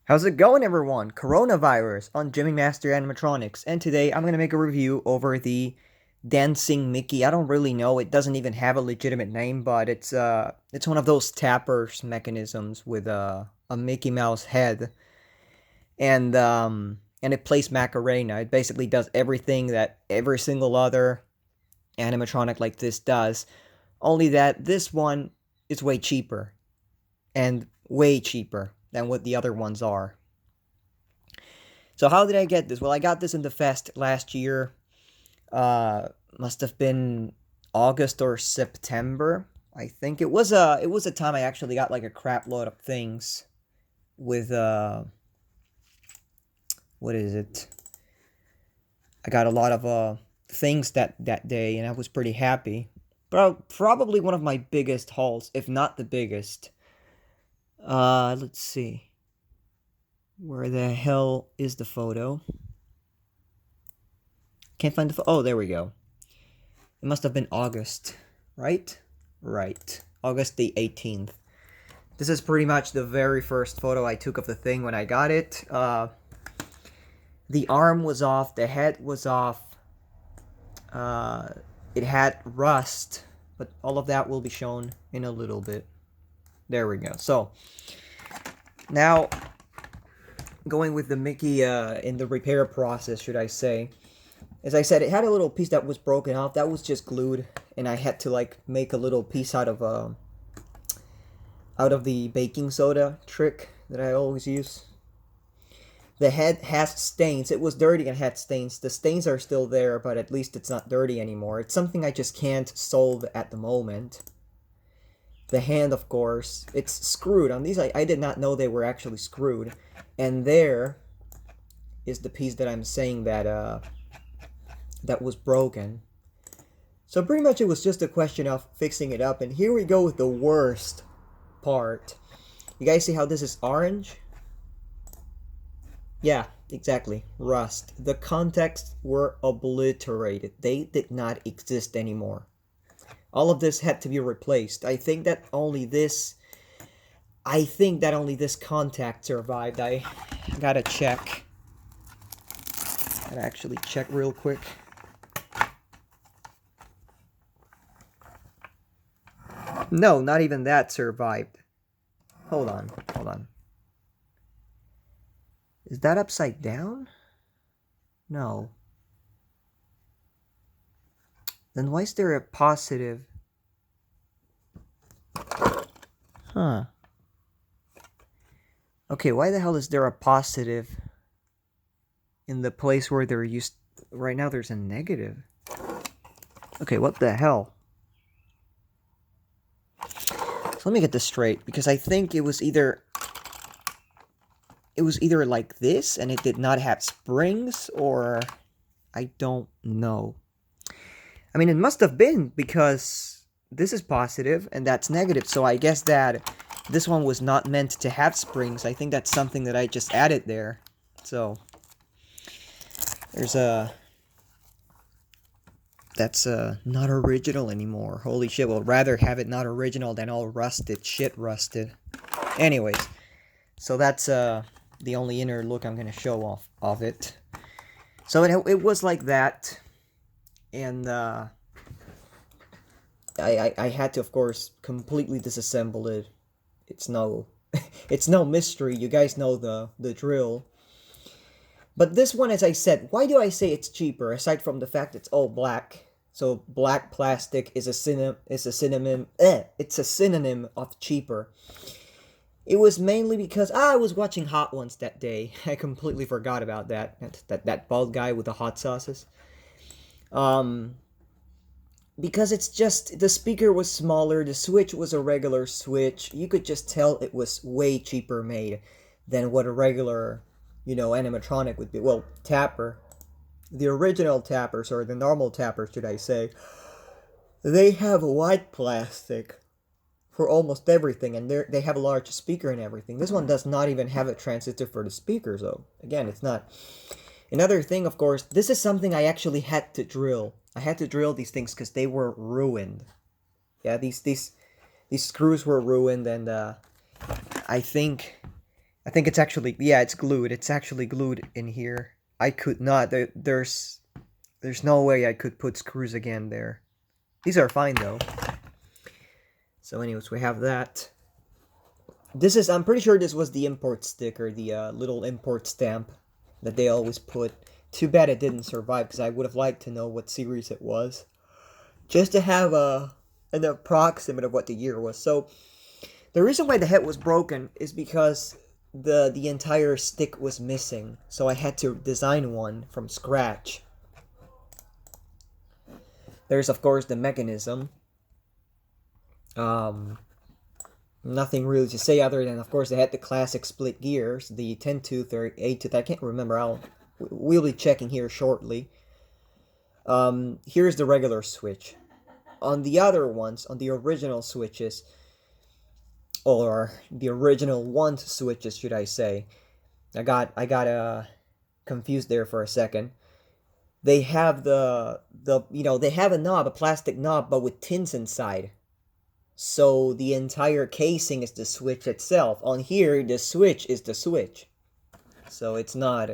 How's it going, everyone? Coronavirus on Gemmy Master Animatronics, and today I'm going to make a review over the Dancing Mickey. I don't really know, it doesn't even have a legitimate name, but it's one of those tappers mechanisms with a Mickey Mouse head, and it plays Macarena. It basically does everything that every single other animatronic like this does, only that this one is way cheaper, and way cheaper than what the other ones are. So how did I get this? Well, I got this in the fest last year. Must have been August or September. I think it was a time I actually got like a crap load of things with what is it? I got a lot of things that day, and I was pretty happy. Probably one of my biggest hauls, if not the biggest. Let's see. Where the hell is the photo? Can't find the photo. Oh, there we go. It must have been August, right? Right. August the 18th. This is pretty much the very first photo I took of the thing when I got it. The arm was off, the head was off. It had rust, but all of that will be shown in a little bit. There we go. So, now, going with the Mickey in the repair process, should I say. As I said, it had a little piece that was broken off. That was just glued, and I had to like make a little piece out of the baking soda trick that I always use. The head has stains. It was dirty and had stains. The stains are still there, but at least it's not dirty anymore. It's something I just can't solve at the moment. The hand, of course, it's screwed. On these, I did not know they were actually screwed. And there is the piece that I'm saying that that was broken. So pretty much it was just a question of fixing it up. And here we go with the worst part. You guys see how this is orange? Yeah, exactly. Rust. The contacts were obliterated. They did not exist anymore. All of this had to be replaced. I think that only this contact survived. I gotta check. Gotta actually check real quick. No, not even that survived. Hold on, hold on. Is that upside down? No. Then why is there a positive? Huh. Okay, why the hell is there a positive in the place where there used... Right now there's a negative. Okay, what the hell? So let me get this straight, because I think it was either like this, and it did not have springs, or I don't know. I mean, it must have been, because this is positive, and that's negative, so I guess that this one was not meant to have springs. I think that's something that I just added there. So, there's a... That's not original anymore. Holy shit, we'll rather have it not original than all rusted, shit rusted. Anyways, so that's the only inner look I'm going to show off of it. So it was like that, and I had to, of course, completely disassemble it. It's no it's no mystery. You guys know the drill. But this one, as I said, why do I say it's cheaper aside from the fact it's all black? So black plastic is a synonym of cheaper. It was mainly because I was watching Hot Ones that day. I completely forgot about that bald guy with the hot sauces. Because it's just, the speaker was smaller, the switch was a regular switch. You could just tell it was way cheaper made than what a regular, animatronic would be. Well, tapper. The original tappers, or the normal tappers, should I say, they have white plastic for almost everything, and they have a large speaker and everything. This one does not even have a transistor for the speaker, so again, it's not. Another thing, of course, this is something I actually had to drill. I had to drill these things because they were ruined. Yeah, these screws were ruined, and I think I think it's actually, yeah, it's glued. It's actually glued in here. I could not. There's no way I could put screws again there. These are fine though. So anyways, we have that. This is, I'm pretty sure this was the import sticker, the little import stamp that they always put. Too bad it didn't survive, because I would have liked to know what series it was. Just to have an approximate of what the year was. So, the reason why the head was broken is because the entire stick was missing. So I had to design one from scratch. There's, of course, the mechanism. Nothing really to say other than, of course, they had the classic split gears, the 10 tooth or 8 tooth. I can't remember. We'll be checking here shortly. Here's the regular switch. On the other ones, on the original switches, or the original ones switches, should I say? I got confused there for a second. They have they have a knob, a plastic knob, but with tins inside. So the entire casing is the switch itself. On here, the switch is the switch. So it's not.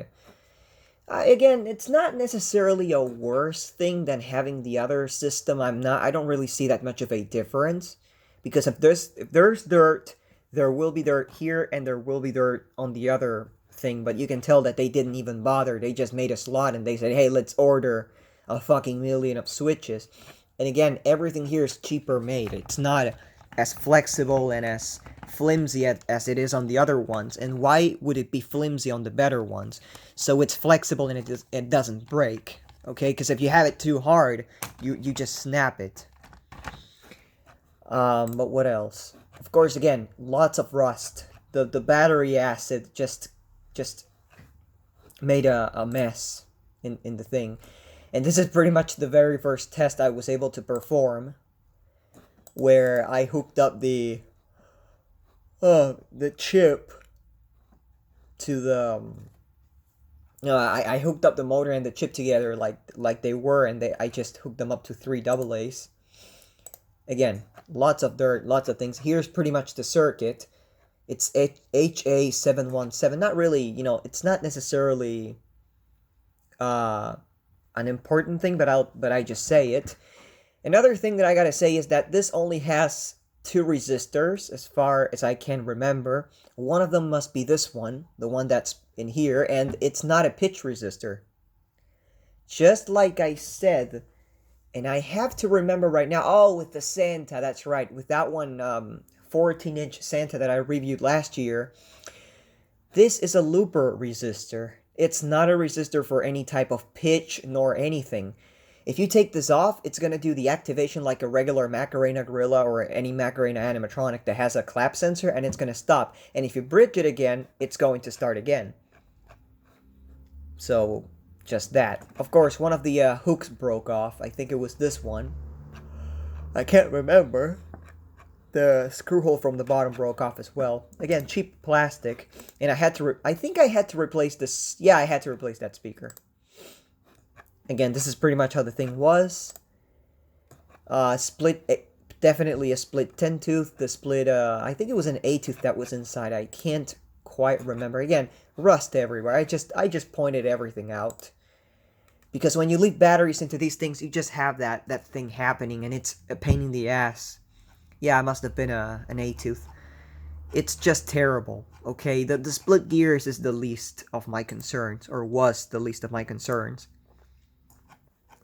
Again, it's not necessarily a worse thing than having the other system. I don't really see that much of a difference, because if there's dirt, there will be dirt here and there will be dirt on the other thing, but you can tell that they didn't even bother. They just made a slot and they said, "Hey, let's order a fucking million of switches." And again, everything here is cheaper made. It's not as flexible and as flimsy as it is on the other ones. And why would it be flimsy on the better ones? So it's flexible and it doesn't break. Okay, because if you have it too hard, you just snap it. But what else? Of course, again, lots of rust. The battery acid just made a mess in the thing. And this is pretty much the very first test I was able to perform, where I hooked up the chip to the I hooked up the motor and the chip together like they were, and I just hooked them up to 3 AA's. Again, lots of dirt, lots of things. Here's pretty much the circuit. It's HA717. Not really, it's not necessarily an important thing, but I just say it. Another thing that I gotta say is that this only has 2 resistors, as far as I can remember. One of them must be this one, the one that's in here, and it's not a pitch resistor. Just like I said, and I have to remember right now, with the Santa, that's right, with that one 14-inch Santa that I reviewed last year, this is a looper resistor. It's not a resistor for any type of pitch nor anything. If you take this off, it's going to do the activation like a regular Macarena gorilla or any Macarena animatronic that has a clap sensor, and it's going to stop. And if you bridge it again, it's going to start again. So, just that. Of course, one of the hooks broke off. I think it was this one. I can't remember. The screw hole from the bottom broke off as well. Again, cheap plastic. And I think I had to replace this. Yeah, I had to replace that speaker. Again, this is pretty much how the thing was. Definitely a split 10 tooth. The split, I think it was an 8 tooth that was inside. I can't quite remember. Again, rust everywhere. I just pointed everything out. Because when you leak batteries into these things, you just have that thing happening, and it's a pain in the ass. Yeah, it must have been an 8 tooth. It's just terrible, okay? The split gears is the least of my concerns, or was the least of my concerns.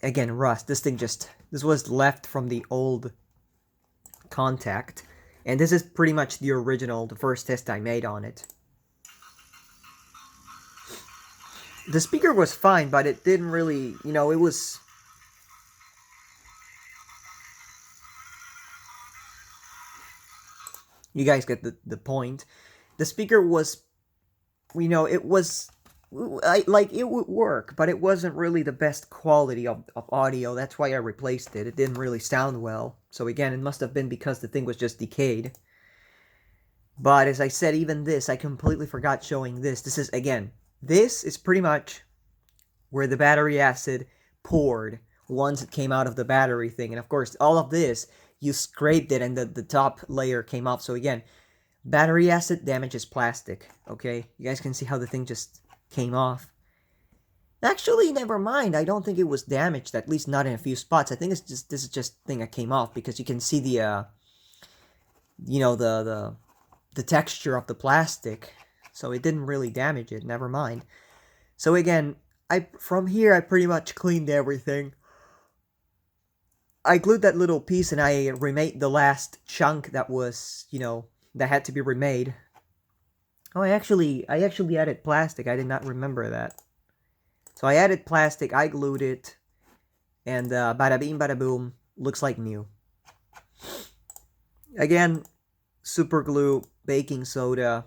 Again, rust. This was left from the old contact. And this is pretty much the original, the first test I made on it. The speaker was fine, but it didn't really, it was... You guys get the point. The speaker was, it was... it would work, but it wasn't really the best quality of audio. That's why I replaced it. It didn't really sound well. So again, it must have been because the thing was just decayed. But as I said, even this, I completely forgot showing this. This is pretty much where the battery acid poured once it came out of the battery thing. And of course, all of this, you scraped it and the top layer came off. So again, Battery acid damages plastic. Okay, you guys can see how the thing just came off. Actually, never mind. I don't think it was damaged. At least not in a few spots. I think it's just this is just thing that came off because you can see the you know the texture of the plastic. So it didn't really damage it. Never mind. So again, from here I pretty much cleaned everything. I glued that little piece and I remade the last chunk that was, that had to be remade. Oh, I actually added plastic. I did not remember that. So I added plastic, I glued it, and bada bing bada boom, looks like new. Again, super glue, baking soda,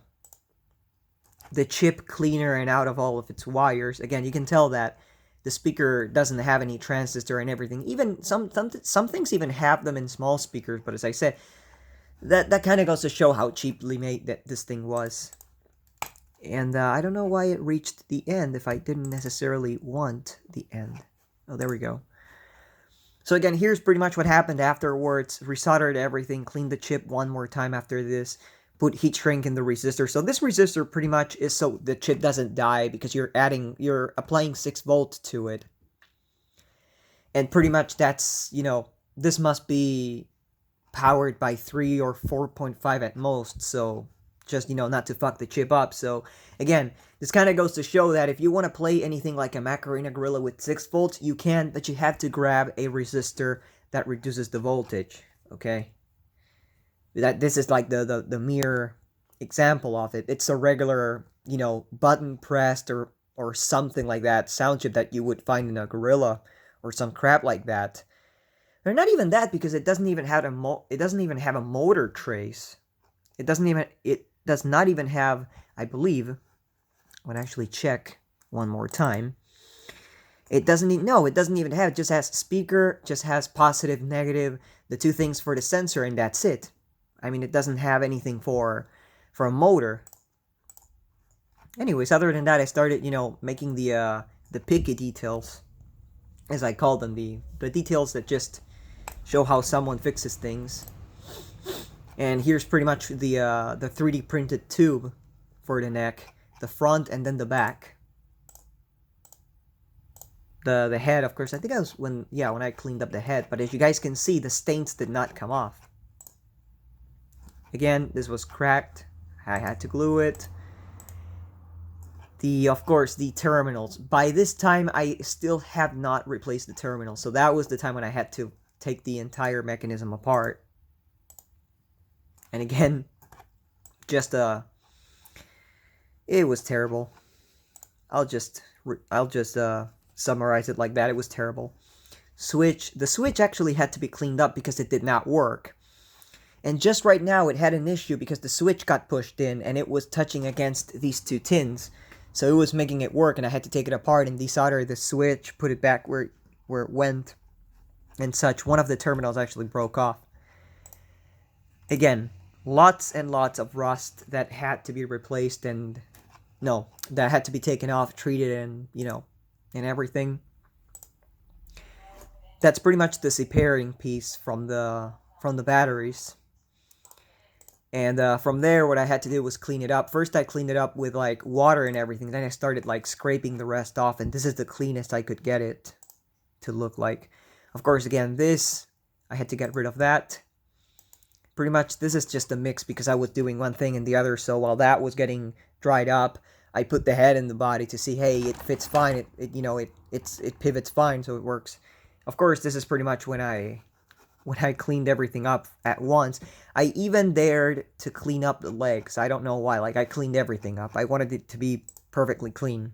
the chip cleaner and out of all of its wires. Again, you can tell that the speaker doesn't have any transistor and everything. Even some things even have them in small speakers, but as I said, that kind of goes to show how cheaply made that this thing was. And I don't know why it reached the end if I didn't necessarily want the end. Oh, there we go. So again, here's pretty much what happened afterwards. Resoldered everything, cleaned the chip one more time after this, put heat shrink in the resistor. So this resistor pretty much is so the chip doesn't die because you're applying 6 volts to it. And pretty much that's, this must be powered by 3 or 4.5 at most. So just, not to fuck the chip up. So again, this kind of goes to show that if you want to play anything like a Macarena Gorilla with 6 volts, you can, but you have to grab a resistor that reduces the voltage, okay? This is like the mere example of it. It's a regular, button pressed or something like that sound chip that you would find in a Gorilla or some crap like that. Or not even that, because it doesn't even have a motor trace. It does not even have, I believe, I would actually check one more time. It doesn't even have, it just has speaker, just has positive, negative, the 2 things for the sensor, and that's it. I mean, it doesn't have anything for a motor. Anyways, other than that, I started, making the picky details, as I call them, the details that just show how someone fixes things. And here's pretty much the 3D printed tube for the neck, the front and then the back. The head, of course, I think I was when I cleaned up the head, but as you guys can see, the stains did not come off. Again, this was cracked. I had to glue it. Of course, the terminals. By this time, I still have not replaced the terminals, so that was the time when I had to take the entire mechanism apart. And again, it was terrible. I'll just summarize it like that. It was terrible. The switch actually had to be cleaned up because it did not work. And just right now, it had an issue because the switch got pushed in and it was touching against these 2 tins. So it was making it work, and I had to take it apart and desolder the switch, put it back where it went, and such. One of the terminals actually broke off. Again, lots and lots of rust that had to be replaced and that had to be taken off, treated, and and everything. That's pretty much the separating piece from the batteries. And from there, what I had to do was clean it up. First, I cleaned it up with like water and everything. Then I started like scraping the rest off, and this is the cleanest I could get it to look like. Of course, again, I had to get rid of that. Pretty much, this is just a mix because I was doing one thing and the other. So while that was getting dried up, I put the head in the body to see, hey, it fits fine. It pivots fine, so it works. Of course, this is pretty much when I cleaned everything up at once. I even dared to clean up the legs. I don't know why. Like, I cleaned everything up. I wanted it to be perfectly clean.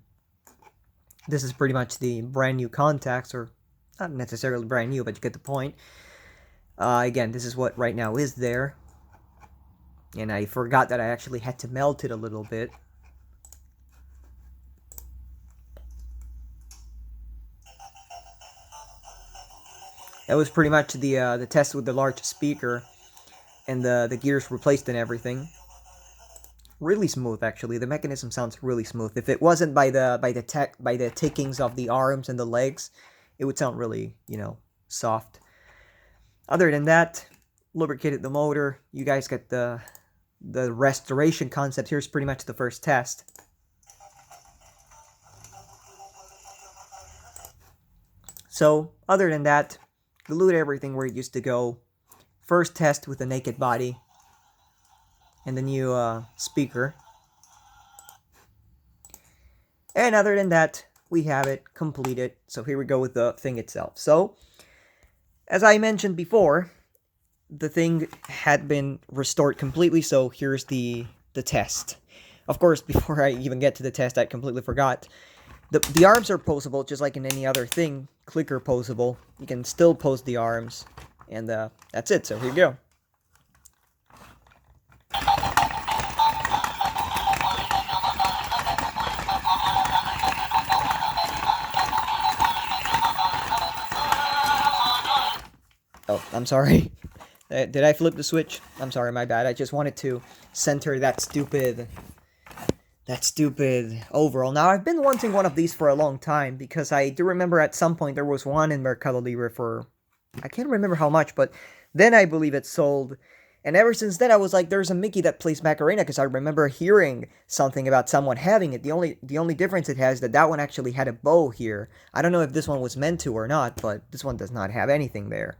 This is pretty much the brand new contacts, or not necessarily brand new, but you get the point. Again, this is what right now is there. And I forgot that I actually had to melt it a little bit. That was pretty much the test with the large speaker and the gears replaced and everything. Really smooth, actually. The mechanism sounds really smooth. If it wasn't by the tickings of the arms and the legs, it would sound really, soft. Other than that, lubricated the motor. You guys get the the restoration concept. Here's pretty much the first test. So, other than that, glued everything where it used to go. First test with the naked body and the new speaker. And other than that, we have it completed. So here we go with the thing itself. So, as I mentioned before, the thing had been restored completely. So here's the test. Of course, before I even get to the test, I completely forgot. The arms are posable, just like in any other thing. Clicker posable. You can still pose the arms. And that's it. So here you go. Oh, I'm sorry. Did I flip the switch? I'm sorry, my bad. I just wanted to center that stupid overall. Now, I've been wanting one of these for a long time because I do remember at some point there was one in Mercado Libre for, I can't remember how much, but then I believe it sold. And ever since then, I was like, there's a Mickey that plays Macarena because I remember hearing something about someone having it. The only difference it has is that one actually had a bow here. I don't know if this one was meant to or not, but this one does not have anything there.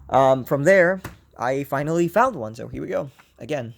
From there, I finally found one, so here we go. Again.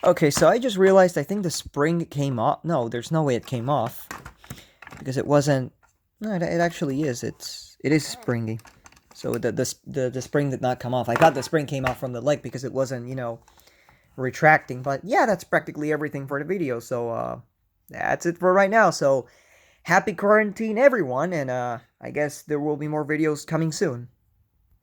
Okay, so I just realized I think the spring came off. No, there's no way it came off. Because it wasn't... No, it actually is. It is springy. So the spring did not come off. I thought the spring came off from the leg because it wasn't, you know, retracting. But yeah, that's practically everything for the video. So that's it for right now. So happy quarantine, everyone. And I guess there will be more videos coming soon.